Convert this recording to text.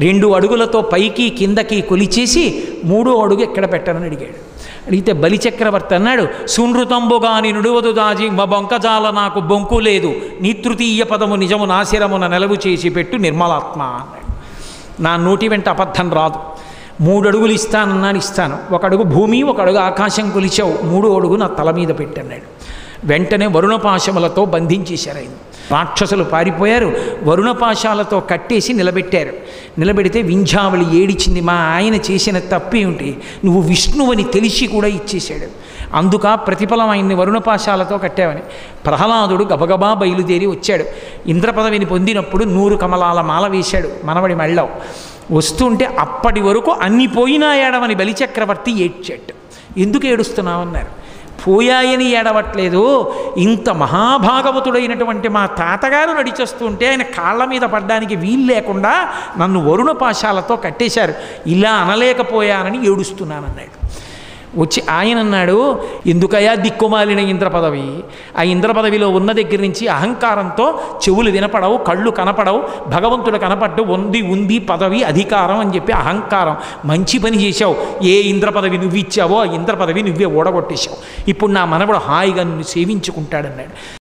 2 అడుగులతో పైకి కిందకి కొలిచేసి 3వ అడుగు ఎక్కడ పెట్టాలని అడిగాడు. అడిగితే బలిచక్రవర్తి అన్నాడు, సునృతంబుగాని నుడువదు దాజి బొంకజాల నాకు బొంకు లేదు, నీ తృతీయ పదము నిజము నాశిరమున నెలవు చేసి పెట్టు నిర్మలాత్మ అన్నాడు. నా నోటి వెంట అబద్ధం రాదు. 3 అడుగులు ఇస్తానన్నాను, ఇస్తాను. 1 అడుగు భూమి 1 అడుగు ఆకాశం కొలిచావు, 3వ అడుగు నా తల మీద పెట్టన్నాడు. వెంటనే వరుణపాశములతో బంధించేశారు. ఆయన రాక్షసులు పారిపోయారు. వరుణపాశాలతో కట్టేసి నిలబెట్టారు. నిలబెడితే వింధ్యావళి ఏడిచింది, మా ఆయన చేసిన తప్పేమిటి, నువ్వు విష్ణువని తెలిసి కూడా ఇచ్చేశాడు, అందుక ప్రతిఫలం ఆయన్ని వరుణపాశాలతో కట్టావని. ప్రహ్లాదుడు గబగబా బయలుదేరి వచ్చాడు. ఇంద్రపదవిని పొందినప్పుడు 100 కమలాల మాల వేశాడు మనవడి మెళ్ళో. వస్తుంటే అప్పటి వరకు అన్ని పోయినా ఏడవని బలిచక్రవర్తి ఏడ్చాడు. ఎందుకు ఏడుస్తున్నావన్నారు. పోయాయని ఏడవట్లేదు, ఇంత మహాభాగవతుడైనటువంటి మా తాతగారు నడిచేస్తుంటే ఆయన కాళ్ళ మీద పడ్డానికి వీలు లేకుండా నన్ను వరుణపాశాలతో కట్టేశారు, ఇలా అనలేకపోయానని ఏడుస్తున్నానన్నాడు. వచ్చి ఆయన అన్నాడు, ఎందుకయా దిక్కుమాలిన ఇంద్ర పదవి, ఆ ఇంద్ర పదవిలో ఉన్న దగ్గర నుంచి అహంకారంతో చెవులు వినపడవు, కళ్ళు కనపడవు, భగవంతుడు కనపడ్డు, ఉంది పదవి అధికారం అని చెప్పి అహంకారం. మంచి పని చేశావు, ఏ ఇంద్ర పదవి నువ్వు ఇచ్చావో ఆ ఇంద్ర పదవి నువ్వే ఓడగొట్టేశావు, ఇప్పుడు నా మనవడు హాయిగా నిన్ను సేవించుకుంటాడన్నాడు.